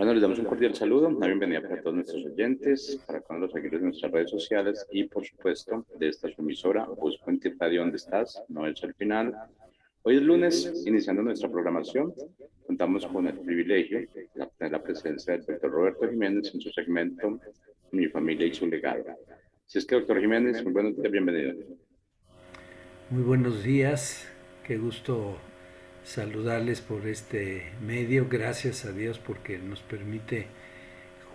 Bueno, les damos un cordial saludo, una bienvenida para todos nuestros oyentes, para todos los seguidores de nuestras redes sociales y, por supuesto, de esta su emisora, Busco en ti Radio, ¿dónde estás? No es el final. Hoy es lunes, iniciando nuestra programación. Contamos con el privilegio de tener la presencia del doctor Roberto Jiménez en su segmento Mi familia y su legado. Si es que, doctor Jiménez, muy buenos días, bienvenido. Muy buenos días, qué gusto saludarles por este medio, gracias a Dios porque nos permite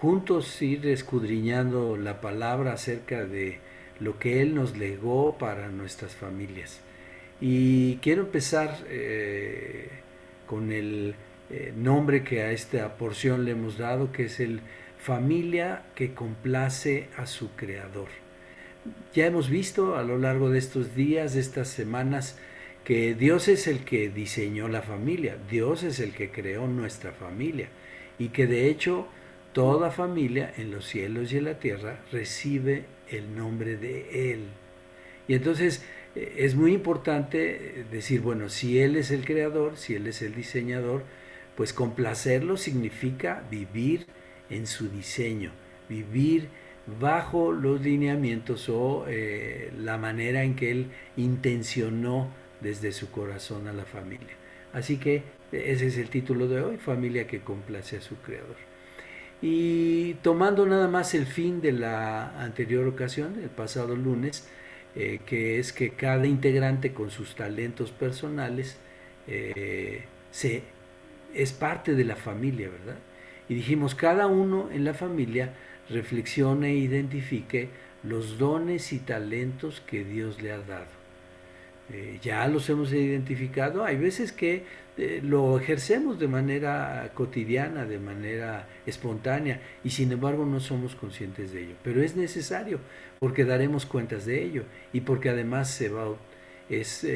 juntos ir escudriñando la palabra acerca de lo que Él nos legó para nuestras familias. Y quiero empezar con el nombre que a esta porción le hemos dado, que es el familia que complace a su creador. Ya hemos visto a lo largo de estos días, de estas semanas, que Dios es el que diseñó la familia, Dios es el que creó nuestra familia y que de hecho toda familia en los cielos y en la tierra recibe el nombre de Él. Y entonces es muy importante decir, bueno, si Él es el creador, si Él es el diseñador, pues complacerlo significa vivir en su diseño, vivir bajo los lineamientos o la manera en que Él intencionó desde su corazón a la familia. Así que ese es el título de hoy, familia que complace a su creador. Y tomando nada más el fin de la anterior ocasión, el pasado lunes, que es que cada integrante con sus talentos personales se, es parte de la familia, ¿verdad? Y dijimos, cada uno en la familia reflexione e identifique los dones y talentos que Dios le ha dado. Ya los hemos identificado. Hay veces que lo ejercemos de manera cotidiana, de manera espontánea, y sin embargo no somos conscientes de ello. Pero es necesario, porque daremos cuentas de ello, y porque además es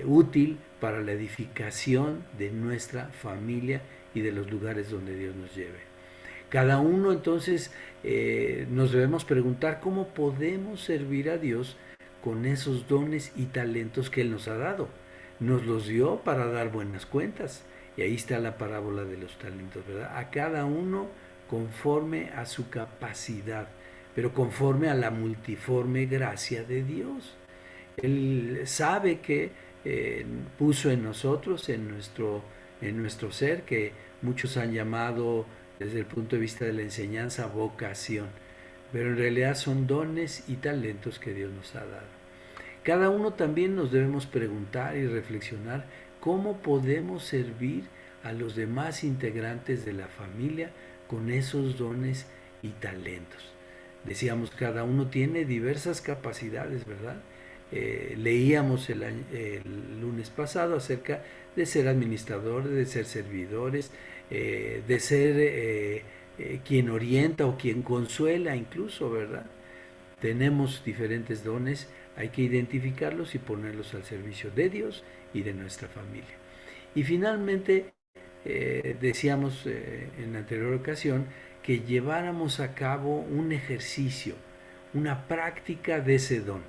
útil para la edificación de nuestra familia y de los lugares donde Dios nos lleve. Cada uno entonces nos debemos preguntar cómo podemos servir a Dios con esos dones y talentos que Él nos ha dado. Nos los dio para dar buenas cuentas. Y ahí está la parábola de los talentos, ¿verdad? A cada uno conforme a su capacidad, pero conforme a la multiforme gracia de Dios. Él sabe que puso en nosotros, en nuestro ser, que muchos han llamado desde el punto de vista de la enseñanza vocación, pero en realidad son dones y talentos que Dios nos ha dado. Cada uno también nos debemos preguntar y reflexionar cómo podemos servir a los demás integrantes de la familia con esos dones y talentos. Decíamos, cada uno tiene diversas capacidades, ¿verdad? Leíamos el lunes pasado acerca de ser administradores, de ser servidores, de ser quien orienta o quien consuela incluso, ¿verdad? Tenemos diferentes dones, hay que identificarlos y ponerlos al servicio de Dios y de nuestra familia. Y finalmente, decíamos en la anterior ocasión que lleváramos a cabo un ejercicio, una práctica de ese don.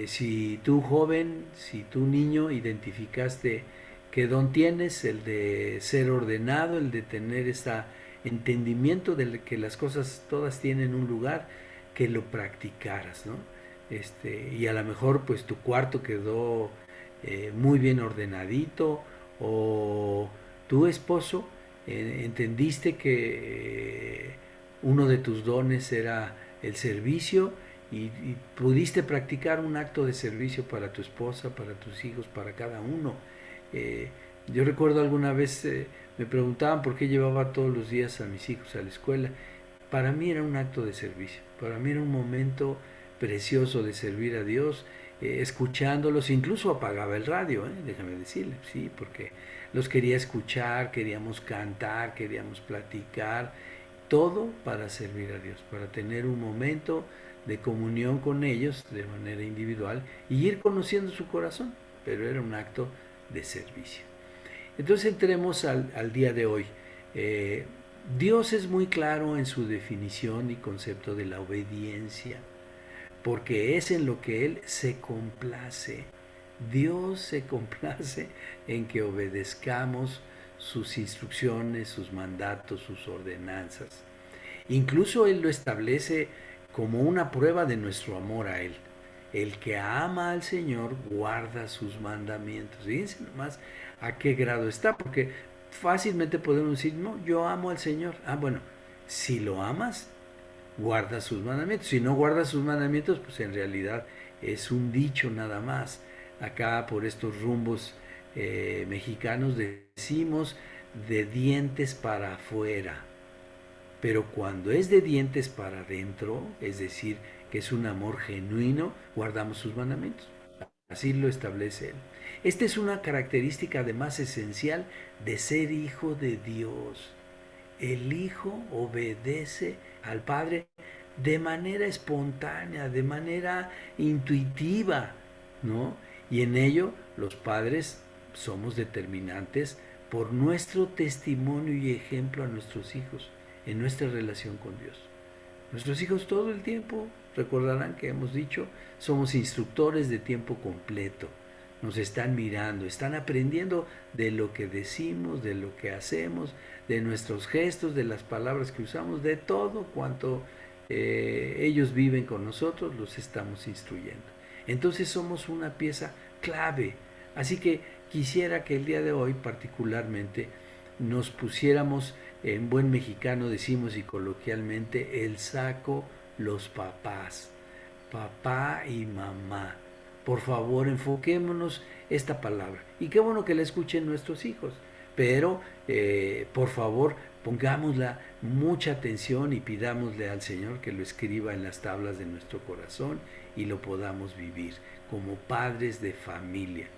Si tú joven, si tú niño identificaste qué don tienes, el de ser ordenado, el de tener este entendimiento de que las cosas todas tienen un lugar, que lo practicaras, ¿no? Y a lo mejor pues tu cuarto quedó muy bien ordenadito, o tu esposo entendiste que uno de tus dones era el servicio, y pudiste practicar un acto de servicio para tu esposa, para tus hijos, para cada uno. Eh, yo recuerdo alguna vez me preguntaban por qué llevaba todos los días a mis hijos a la escuela. Para mí era un acto de servicio, para mí era un momento precioso de servir a Dios, escuchándolos, incluso apagaba el radio, déjame decirle, sí, porque los quería escuchar, queríamos cantar, queríamos platicar, todo para servir a Dios, para tener un momento de comunión con ellos de manera individual y ir conociendo su corazón, pero era un acto de servicio. Entonces entremos al día de hoy. Eh, Dios es muy claro en su definición y concepto de la obediencia, porque es en lo que Él se complace. Dios se complace en que obedezcamos sus instrucciones, sus mandatos, sus ordenanzas. Incluso Él lo establece como una prueba de nuestro amor a Él. El que ama al Señor guarda sus mandamientos. Fíjense nomás a qué grado está, porque fácilmente podemos decir, no, yo amo al Señor. Ah, bueno, si lo amas, guarda sus mandamientos. Si no guarda sus mandamientos, pues en realidad es un dicho nada más. Acá por estos rumbos mexicanos decimos de dientes para afuera. Pero cuando es de dientes para adentro, es decir, que es un amor genuino, guardamos sus mandamientos. Así lo establece Él. Esta es una característica además esencial de ser hijo de Dios. El hijo obedece al Padre de manera espontánea, de manera intuitiva, ¿no? Y en ello los padres somos determinantes por nuestro testimonio y ejemplo a nuestros hijos en nuestra relación con Dios. Nuestros hijos todo el tiempo, recordarán que hemos dicho, somos instructores de tiempo completo. Nos están mirando, están aprendiendo de lo que decimos, de lo que hacemos, de nuestros gestos, de las palabras que usamos, de todo cuanto ellos viven con nosotros, los estamos instruyendo. Entonces somos una pieza clave. Así que quisiera que el día de hoy particularmente nos pusiéramos, en buen mexicano decimos y coloquialmente, el saco los papás, papá y mamá. Por favor, enfoquémonos esta palabra. Y qué bueno que la escuchen nuestros hijos, pero por favor, pongámosla mucha atención y pidámosle al Señor que lo escriba en las tablas de nuestro corazón y lo podamos vivir como padres de familia,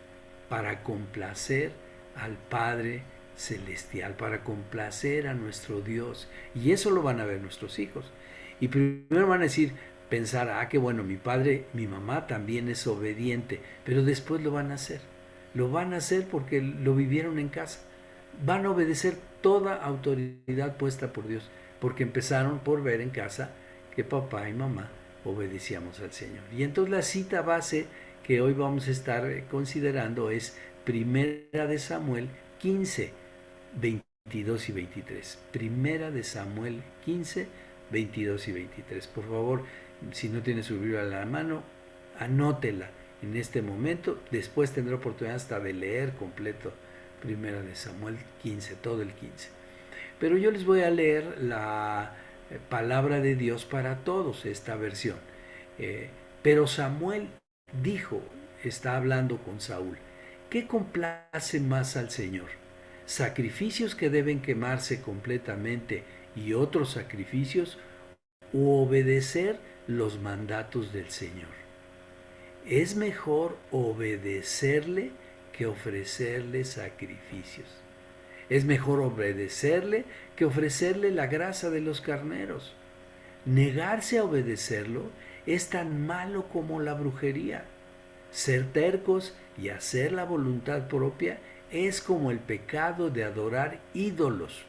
para complacer al Padre Celestial, para complacer a nuestro Dios. Y eso lo van a ver nuestros hijos. Y primero van a decir, pensar, ah, qué bueno, mi padre, mi mamá también es obediente, pero después lo van a hacer. Lo van a hacer porque lo vivieron en casa. Van a obedecer toda autoridad puesta por Dios, porque empezaron por ver en casa que papá y mamá obedecíamos al Señor. Y entonces la cita base que hoy vamos a estar considerando es Primera de Samuel 15, 22 y 23. Primera de Samuel 15, 22 y 23. Por favor, si no tiene su Biblia a la mano, anótela en este momento. Después tendrá oportunidad hasta de leer completo Primera de Samuel 15, todo el 15. Pero yo les voy a leer la palabra de Dios para todos, esta versión. Pero Samuel dijo, está hablando con Saúl, ¿qué complace más al Señor? ¿Sacrificios que deben quemarse completamente y otros sacrificios, o obedecer los mandatos del Señor? Es mejor obedecerle que ofrecerle sacrificios. Es mejor obedecerle que ofrecerle la grasa de los carneros. Negarse a obedecerlo es tan malo como la brujería. Ser tercos y hacer la voluntad propia es como el pecado de adorar ídolos.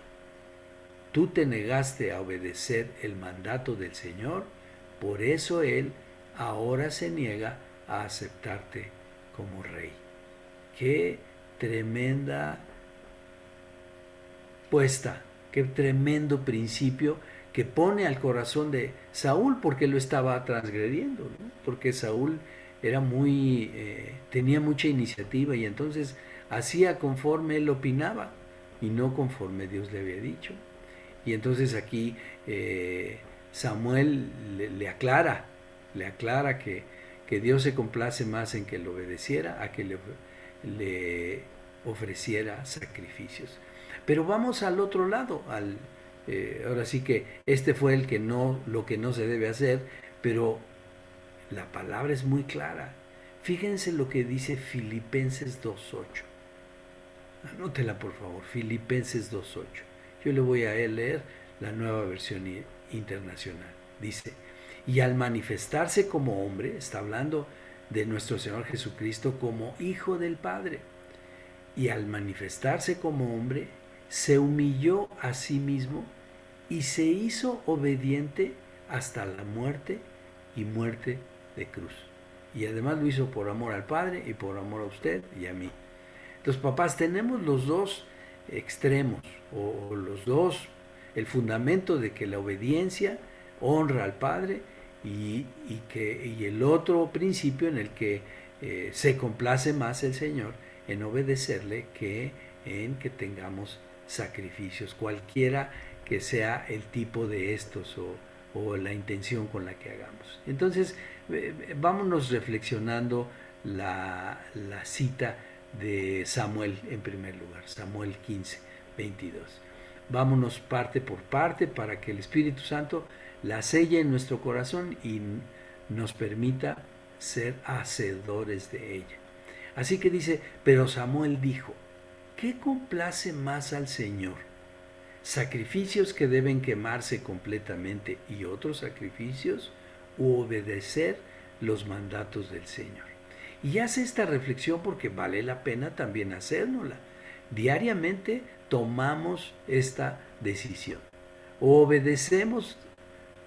Tú te negaste a obedecer el mandato del Señor, por eso Él ahora se niega a aceptarte como rey. Qué tremenda puesta, qué tremendo principio que pone al corazón de Saúl, porque lo estaba transgrediendo, ¿no? Porque Saúl era tenía mucha iniciativa y entonces hacía conforme él opinaba y no conforme Dios le había dicho. Y entonces aquí Samuel le aclara que Dios se complace más en que le obedeciera a que le ofreciera sacrificios. Pero vamos al otro lado, ahora sí que este fue lo que no se debe hacer, pero la palabra es muy clara. Fíjense lo que dice Filipenses 2.8. Anótela por favor, Filipenses 2.8. Yo le voy a leer la nueva versión internacional. Dice, y al manifestarse como hombre, está hablando de nuestro Señor Jesucristo como Hijo del Padre, y al manifestarse como hombre, se humilló a sí mismo y se hizo obediente hasta la muerte y muerte de cruz. Y además lo hizo por amor al Padre y por amor a usted y a mí. Entonces, papás, tenemos los dos extremos, o los dos, el fundamento de que la obediencia honra al Padre y el otro principio en el que se complace más el Señor en obedecerle que en que tengamos sacrificios, cualquiera que sea el tipo de estos o la intención con la que hagamos. Entonces, vámonos reflexionando la cita de Samuel en primer lugar, Samuel 15, 22. Vámonos parte por parte para que el Espíritu Santo la selle en nuestro corazón y nos permita ser hacedores de ella. Así que dice, pero Samuel dijo, ¿qué complace más al Señor? ¿Sacrificios que deben quemarse completamente y otros sacrificios? ¿O obedecer los mandatos del Señor? Y hace esta reflexión porque vale la pena también hacérnosla. Diariamente tomamos esta decisión. O obedecemos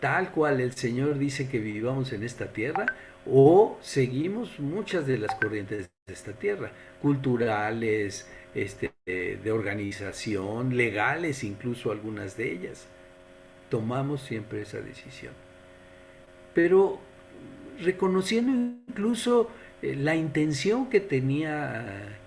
tal cual el Señor dice que vivamos en esta tierra, o seguimos muchas de las corrientes de esta tierra, culturales, de organización, legales, incluso algunas de ellas. Tomamos siempre esa decisión. Pero reconociendo incluso la intención que tenía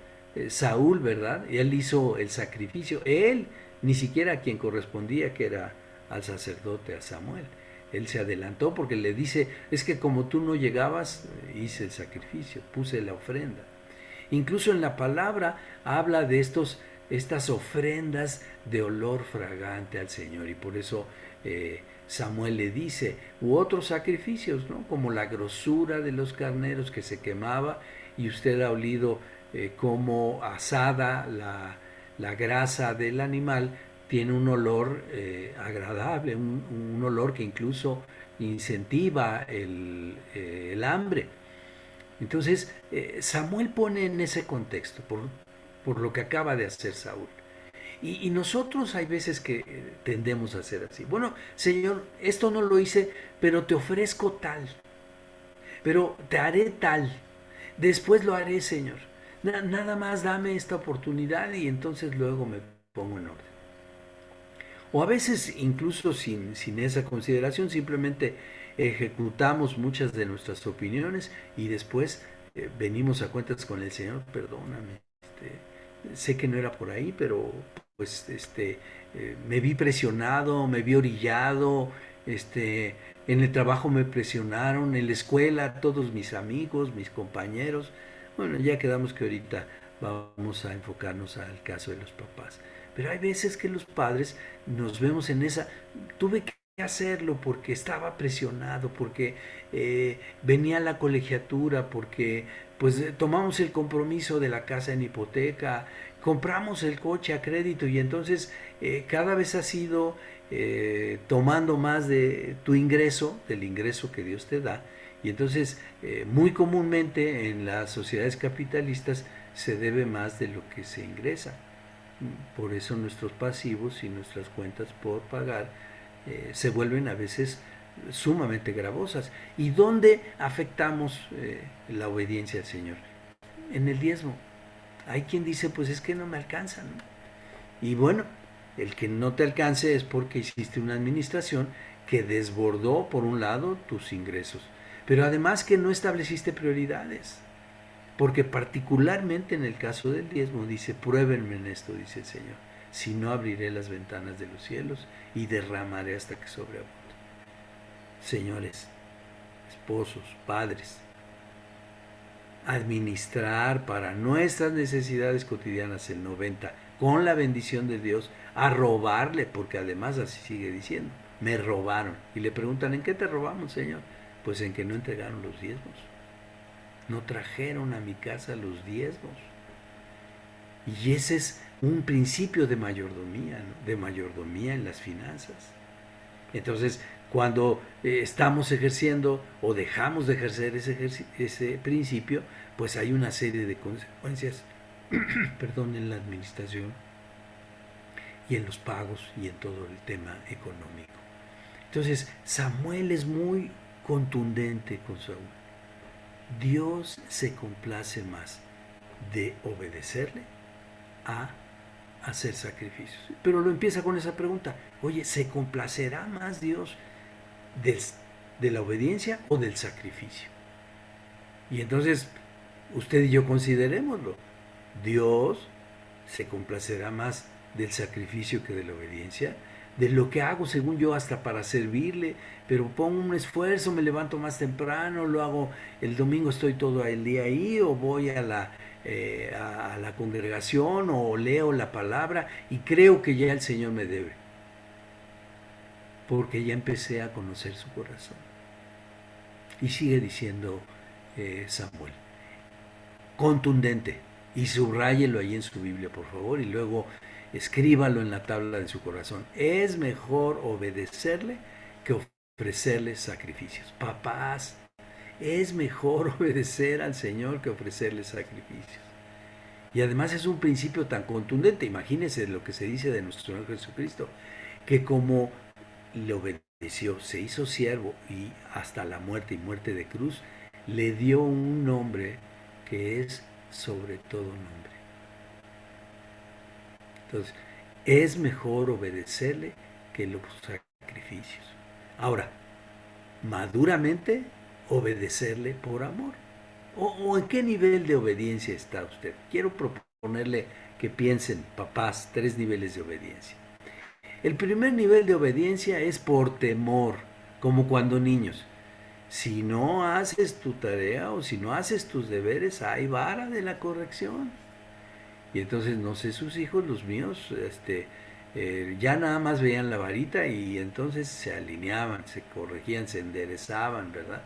Saúl, ¿verdad? Él hizo el sacrificio, él ni siquiera a quien correspondía, que era al sacerdote, a Samuel. Él se adelantó porque le dice, es que como tú no llegabas, hice el sacrificio, puse la ofrenda. Incluso en la palabra habla de estas ofrendas de olor fragante al Señor, y por eso Samuel le dice, u otros sacrificios, ¿no? Como la grosura de los carneros que se quemaba, y usted ha olido como asada la grasa del animal tiene un olor agradable, un olor que incluso incentiva el hambre. Entonces, Samuel pone en ese contexto, por lo que acaba de hacer Saúl. Y nosotros hay veces que tendemos a hacer así. Bueno, Señor, esto no lo hice, pero te ofrezco tal, pero te haré tal, después lo haré, Señor. Nada más dame esta oportunidad y entonces luego me pongo en orden. O a veces incluso sin esa consideración simplemente ejecutamos muchas de nuestras opiniones y después venimos a cuentas con el Señor, perdóname, sé que no era por ahí, pero pues me vi presionado, me vi orillado, en el trabajo me presionaron, en la escuela todos mis amigos, mis compañeros. Bueno, ya quedamos que ahorita vamos a enfocarnos al caso de los papás. Pero hay veces que los padres nos vemos en esa, tuve que hacerlo porque estaba presionado, porque venía la colegiatura, porque pues tomamos el compromiso de la casa en hipoteca, compramos el coche a crédito y entonces cada vez has ido tomando más de tu ingreso, del ingreso que Dios te da, y entonces muy comúnmente en las sociedades capitalistas se debe más de lo que se ingresa. Por eso nuestros pasivos y nuestras cuentas por pagar se vuelven a veces sumamente gravosas. ¿Y dónde afectamos la obediencia al Señor? En el diezmo. Hay quien dice, pues es que no me alcanza, ¿no? Y bueno, el que no te alcance es porque hiciste una administración que desbordó, por un lado, tus ingresos, pero además que no estableciste prioridades. Porque particularmente en el caso del diezmo dice, pruébenme en esto, dice el Señor, si no abriré las ventanas de los cielos y derramaré hasta que sobreabunde. Señores, esposos, padres, administrar para nuestras necesidades cotidianas el 90 con la bendición de Dios, a robarle, porque además así sigue diciendo, me robaron. Y le preguntan, ¿en qué te robamos, Señor? Pues en que no entregaron los diezmos. No trajeron a mi casa los diezmos. Y ese es un principio de mayordomía, ¿no? De mayordomía en las finanzas. Entonces, cuando estamos ejerciendo o dejamos de ejercer ese principio, pues hay una serie de consecuencias perdón, en la administración y en los pagos y en todo el tema económico. Entonces, Samuel es muy contundente con Saúl. Dios se complace más de obedecerle a hacer sacrificios. Pero lo empieza con esa pregunta: oye, ¿se complacerá más Dios del, de la obediencia o del sacrificio? Y entonces usted y yo considerémoslo. Dios se complacerá más del sacrificio que de la obediencia, de lo que hago según yo hasta para servirle, pero pongo un esfuerzo, me levanto más temprano, lo hago el domingo, estoy todo el día ahí, o voy a la congregación, o leo la palabra y creo que ya el Señor me debe, porque ya empecé a conocer su corazón. Y sigue diciendo Samuel, contundente, y subráyelo ahí en su Biblia, por favor, y luego escríbalo en la tabla de su corazón. Es mejor obedecerle que ofrecerle sacrificios. Papás, es mejor obedecer al Señor que ofrecerle sacrificios. Y además es un principio tan contundente. Imagínense lo que se dice de nuestro Señor Jesucristo, que como le obedeció, se hizo siervo y hasta la muerte y muerte de cruz, le dio un nombre que es sobre todo nombre. Entonces, es mejor obedecerle que los sacrificios. Ahora, maduramente, obedecerle por amor. ¿O en qué nivel de obediencia está usted? Quiero proponerle que piensen, papás, 3 niveles de obediencia. El primer nivel de obediencia es por temor, como cuando niños. Si no haces tu tarea o si no haces tus deberes, hay vara de la corrección. Y entonces, no sé, sus hijos, los míos, ya nada más veían la varita y entonces se alineaban, se corregían, se enderezaban, ¿verdad?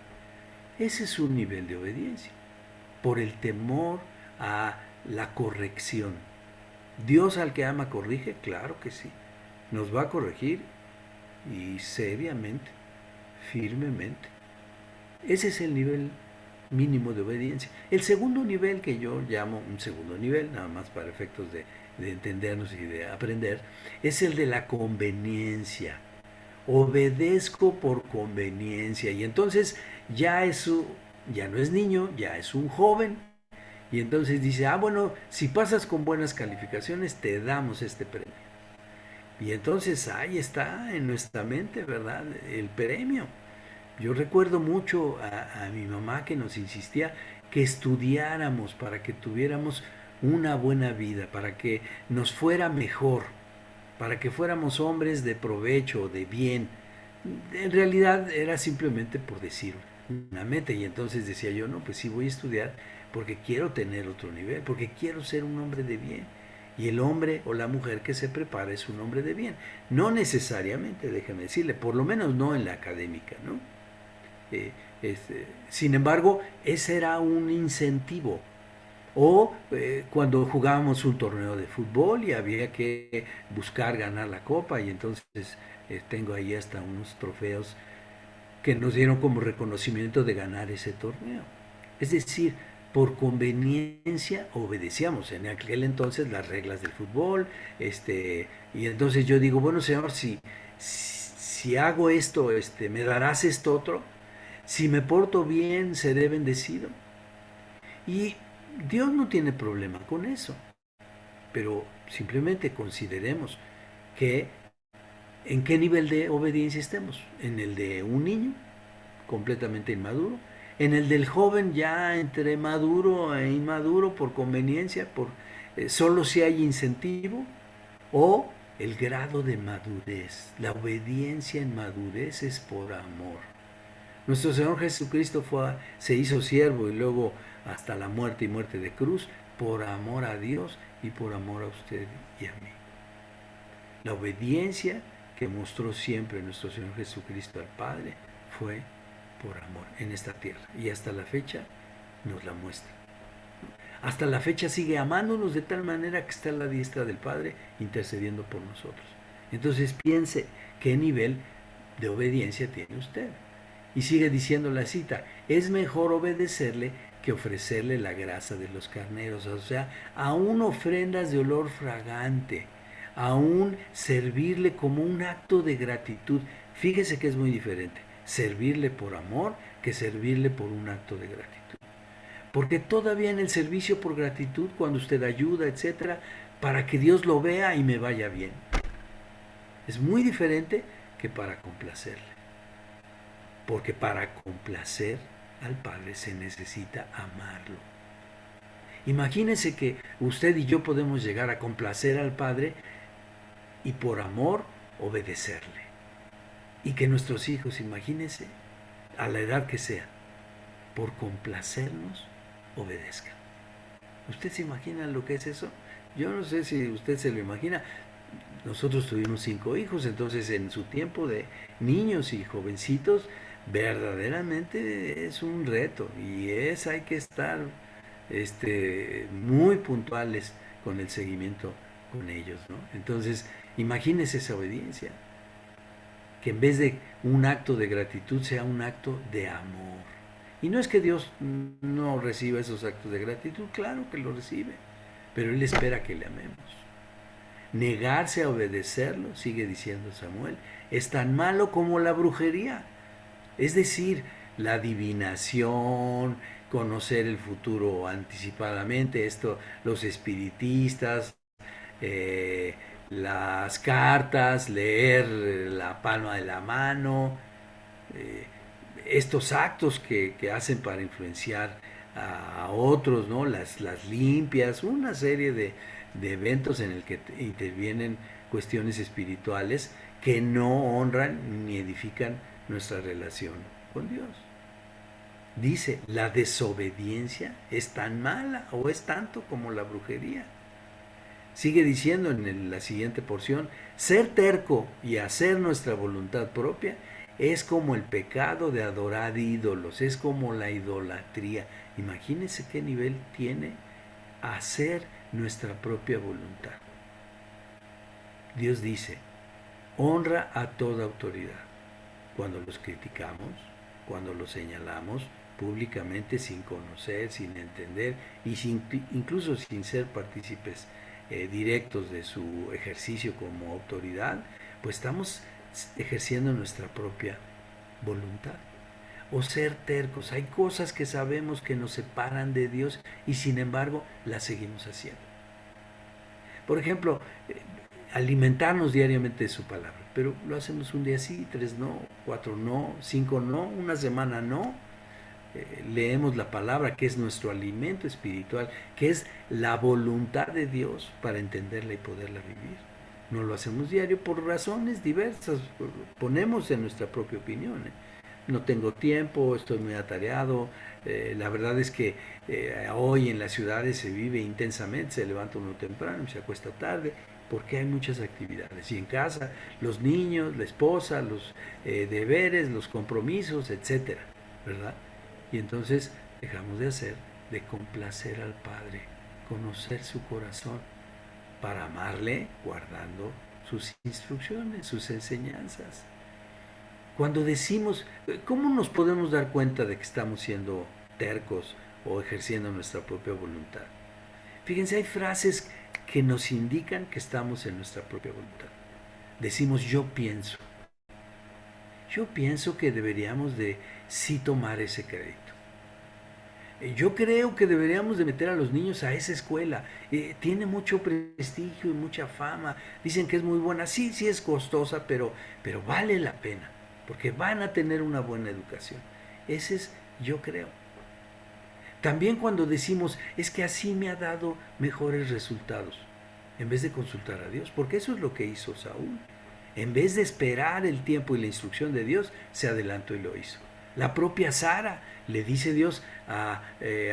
Ese es un nivel de obediencia, por el temor a la corrección. ¿Dios al que ama corrige? Claro que sí. Nos va a corregir y seriamente, firmemente. Ese es el nivel mínimo de obediencia. El segundo nivel, que yo llamo un segundo nivel, nada más para efectos de entendernos y de aprender, es el de la conveniencia. Obedezco por conveniencia. Y entonces ya ya no es niño, ya es un joven. Y entonces dice, bueno, si pasas con buenas calificaciones, te damos este premio. Y entonces ahí está en nuestra mente, ¿verdad? El premio. Yo recuerdo mucho a mi mamá que nos insistía que estudiáramos para que tuviéramos una buena vida, para que nos fuera mejor, para que fuéramos hombres de provecho, de bien. En realidad era simplemente por decir una meta, y entonces decía yo, no, pues sí voy a estudiar porque quiero tener otro nivel, porque quiero ser un hombre de bien. Y el hombre o la mujer que se prepara es un hombre de bien. No necesariamente, déjame decirle, por lo menos no en la académica, ¿no? Sin embargo, ese era un incentivo. O cuando jugábamos un torneo de fútbol y había que buscar ganar la copa, y entonces tengo ahí hasta unos trofeos que nos dieron como reconocimiento de ganar ese torneo. Es decir, por conveniencia obedecíamos en aquel entonces las reglas del fútbol, y entonces yo digo, bueno, Señor, si hago esto, me darás esto otro. Si me porto bien, seré bendecido. Y Dios no tiene problema con eso. Pero simplemente consideremos que en qué nivel de obediencia estemos. En el de un niño, completamente inmaduro. En el del joven, ya entre maduro e inmaduro, por conveniencia, solo si hay incentivo. O el grado de madurez. La obediencia en madurez es por amor. Nuestro Señor Jesucristo se hizo siervo y luego hasta la muerte y muerte de cruz por amor a Dios y por amor a usted y a mí. La obediencia que mostró siempre nuestro Señor Jesucristo al Padre fue por amor en esta tierra, y hasta la fecha nos la muestra. Hasta la fecha sigue amándonos de tal manera que está a la diestra del Padre intercediendo por nosotros. Entonces piense qué nivel de obediencia tiene usted. Y sigue diciendo la cita, es mejor obedecerle que ofrecerle la grasa de los carneros, o sea, aún ofrendas de olor fragante, aún servirle como un acto de gratitud. Fíjese que es muy diferente servirle por amor que servirle por un acto de gratitud. Porque todavía en el servicio por gratitud, cuando usted ayuda, etcétera, para que Dios lo vea y me vaya bien. Es muy diferente que para complacerle. Porque para complacer al Padre se necesita amarlo. Imagínense que usted y yo podemos llegar a complacer al Padre y por amor obedecerle. Y que nuestros hijos, imagínense, a la edad que sea, por complacernos, obedezcan. ¿Usted se imagina lo que es eso? Yo no sé si usted se lo imagina. Nosotros tuvimos 5 hijos, entonces en su tiempo de niños y jovencitos, verdaderamente es un reto y hay que estar muy puntuales con el seguimiento con ellos, ¿no? Entonces, imagínese esa obediencia, que en vez de un acto de gratitud sea un acto de amor. Y no es que Dios no reciba esos actos de gratitud, claro que lo recibe, pero Él espera que le amemos. Negarse a obedecerlo, sigue diciendo Samuel, es tan malo como la brujería. Es decir, la adivinación, conocer el futuro anticipadamente, los espiritistas, eh, las cartas, leer la palma de la mano, eh, estos actos que hacen para influenciar a otros, ¿no? Las limpias, una serie de eventos en el que intervienen cuestiones espirituales que no honran ni edifican nuestra relación con Dios. Dice, la desobediencia es tan mala o es tanto como la brujería. Sigue diciendo en la siguiente porción, ser terco y hacer nuestra voluntad propia es como el pecado de adorar ídolos, es como la idolatría. Imagínense qué nivel tiene hacer nuestra propia voluntad. Dios dice, honra a toda autoridad. Cuando los criticamos, cuando los señalamos públicamente sin conocer, sin entender y incluso sin ser partícipes directos de su ejercicio como autoridad, pues estamos ejerciendo nuestra propia voluntad. O ser tercos. Hay cosas que sabemos que nos separan de Dios y sin embargo las seguimos haciendo. Por ejemplo, alimentarnos diariamente de su palabra, pero lo hacemos un día sí, 3 no, 4 no, 5 no, una semana no. Leemos la palabra, que es nuestro alimento espiritual, que es la voluntad de Dios para entenderla y poderla vivir. No lo hacemos diario por razones diversas, ponemos en nuestra propia opinión. No tengo tiempo, estoy muy atareado. La verdad es que hoy en las ciudades se vive intensamente, se levanta uno temprano y se acuesta tarde, porque hay muchas actividades. Y en casa, los niños, la esposa, los deberes, los compromisos, etcétera, ¿verdad? Y entonces dejamos de hacer, de complacer al Padre, conocer su corazón, para amarle guardando sus instrucciones, sus enseñanzas. Cuando decimos, ¿cómo nos podemos dar cuenta de que estamos siendo tercos o ejerciendo nuestra propia voluntad? Fíjense, hay frases que nos indican que estamos en nuestra propia voluntad. Decimos, yo pienso. Yo pienso que deberíamos de sí tomar ese crédito. Yo creo que deberíamos de meter a los niños a esa escuela. Tiene mucho prestigio y mucha fama. Dicen que es muy buena. Sí, sí es costosa, pero vale la pena. Porque van a tener una buena educación. Ese es, yo creo. También cuando decimos, es que así me ha dado mejores resultados. En vez de consultar a Dios. Porque eso es lo que hizo Saúl. En vez de esperar el tiempo y la instrucción de Dios, se adelantó y lo hizo. La propia Sara, le dice Dios a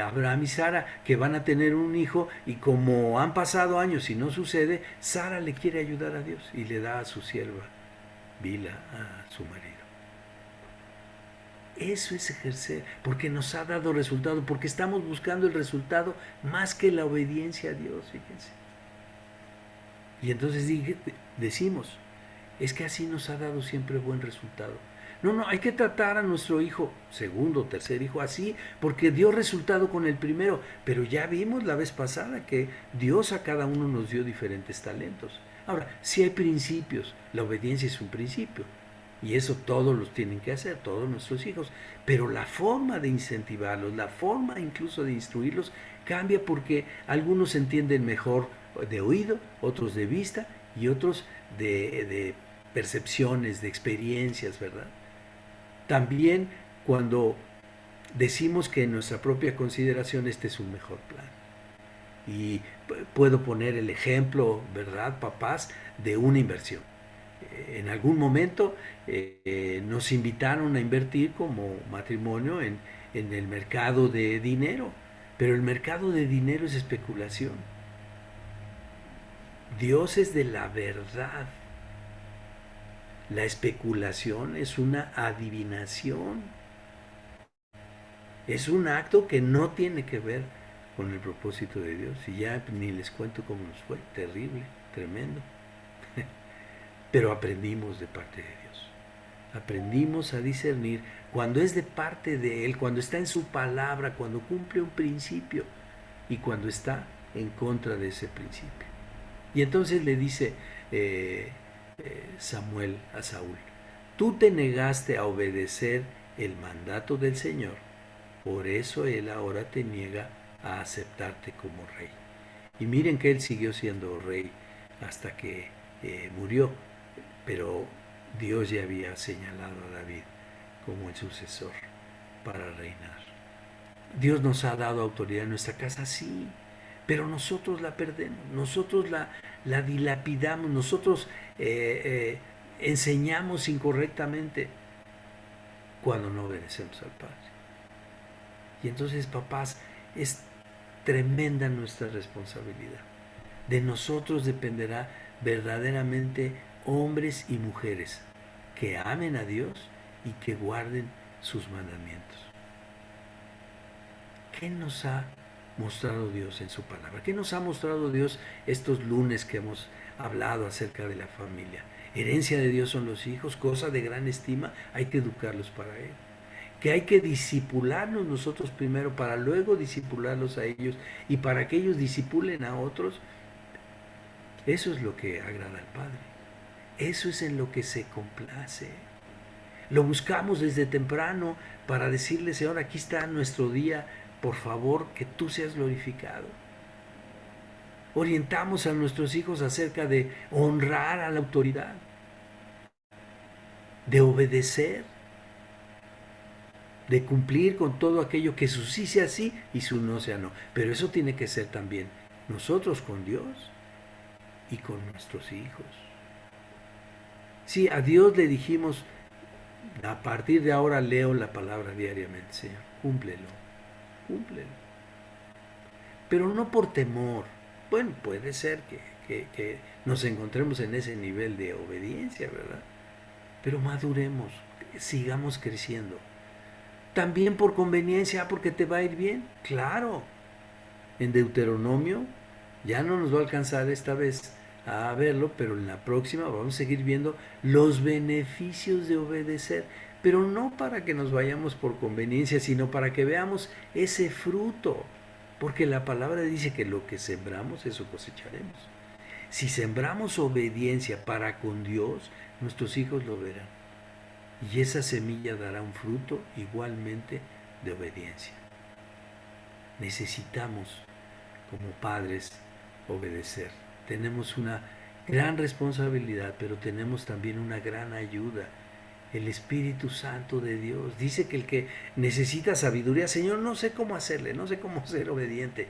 Abraham y Sara que van a tener un hijo, y como han pasado años y no sucede, Sara le quiere ayudar a Dios y le da a su sierva Bila, a su marido. Eso es ejercer, porque nos ha dado resultado, porque estamos buscando el resultado más que la obediencia a Dios, fíjense. Y entonces decimos, es que así nos ha dado siempre buen resultado. No, hay que tratar a nuestro hijo, segundo o tercer hijo, así, porque dio resultado con el primero. Pero ya vimos la vez pasada que Dios a cada uno nos dio diferentes talentos. Ahora, sí hay principios, la obediencia es un principio, Y eso todos los tienen que hacer, todos nuestros hijos. Pero la forma de incentivarlos, la forma incluso de instruirlos, cambia porque algunos entienden mejor de oído, otros de vista y otros de percepciones, de experiencias, ¿verdad? También cuando decimos que en nuestra propia consideración este es un mejor plan. Y puedo poner el ejemplo, ¿verdad, papás? De una inversión. En algún momento nos invitaron a invertir como matrimonio en el mercado de dinero, pero el mercado de dinero es especulación. Dios es de la verdad. La especulación es una adivinación. Es un acto que no tiene que ver con el propósito de Dios. Y ya ni les cuento cómo nos fue. Terrible, tremendo. Pero aprendimos de parte de Dios. Aprendimos a discernir cuando es de parte de Él, cuando está en su palabra, cuando cumple un principio y cuando está en contra de ese principio. Y entonces le dice Samuel a Saúl, tú te negaste a obedecer el mandato del Señor, por eso Él ahora te niega a aceptarte como rey. Y miren que Él siguió siendo rey hasta que murió, pero Dios ya había señalado a David como el sucesor para reinar. Dios nos ha dado autoridad en nuestra casa, sí, pero nosotros la perdemos, nosotros la dilapidamos, nosotros enseñamos incorrectamente cuando no obedecemos al Padre. Y entonces, papás, es tremenda nuestra responsabilidad. De nosotros dependerá verdaderamente hombres y mujeres que amen a Dios y que guarden sus mandamientos. ¿Qué nos ha mostrado Dios en su palabra? ¿Qué nos ha mostrado Dios estos lunes que hemos hablado acerca de la familia? Herencia de Dios son los hijos, cosa de gran estima, hay que educarlos para Él. Que hay que disipularnos nosotros primero para luego disipularlos a ellos y para que ellos disipulen a otros. Eso es lo que agrada al Padre. Eso es en lo que se complace. Lo buscamos desde temprano para decirle, Señor, aquí está nuestro día, por favor, que tú seas glorificado. Orientamos a nuestros hijos acerca de honrar a la autoridad, de obedecer, de cumplir con todo aquello que su sí sea sí y su no sea no. Pero eso tiene que ser también nosotros con Dios y con nuestros hijos. Sí, a Dios le dijimos, a partir de ahora leo la palabra diariamente, Señor, cúmplelo, cúmplelo. Pero no por temor. Bueno, puede ser que nos encontremos en ese nivel de obediencia, ¿verdad? Pero maduremos, sigamos creciendo. También por conveniencia, porque te va a ir bien, claro. En Deuteronomio ya no nos va a alcanzar esta vez a verlo, pero en la próxima vamos a seguir viendo los beneficios de obedecer, pero no para que nos vayamos por conveniencia, sino para que veamos ese fruto, porque la palabra dice que lo que sembramos, eso cosecharemos. Si sembramos obediencia para con Dios, nuestros hijos lo verán, y esa semilla dará un fruto igualmente de obediencia. Necesitamos, como padres, obedecer. Tenemos una gran responsabilidad, pero tenemos también una gran ayuda. El Espíritu Santo de Dios dice que el que necesita sabiduría, Señor, no sé cómo hacerle, no sé cómo ser obediente.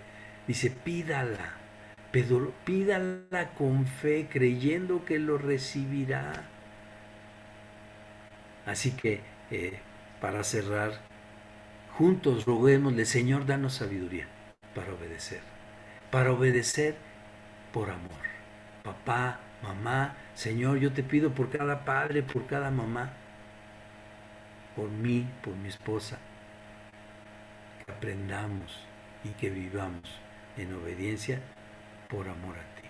Dice, pídala, pero pídala con fe, creyendo que lo recibirá. Así que, para cerrar, juntos roguémosle, Señor, danos sabiduría para obedecer por amor. Papá, mamá, Señor, yo te pido por cada padre, por cada mamá, por mí, por mi esposa, que aprendamos y que vivamos en obediencia por amor a ti,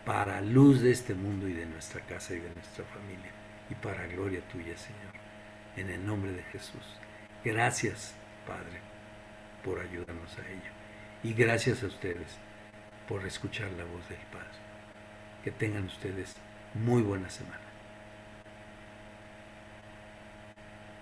para luz de este mundo y de nuestra casa y de nuestra familia, y para gloria tuya, Señor, en el nombre de Jesús. Gracias, Padre, por ayudarnos a ello. Y gracias a ustedes por escuchar la voz del Padre. Que tengan ustedes muy buena semana.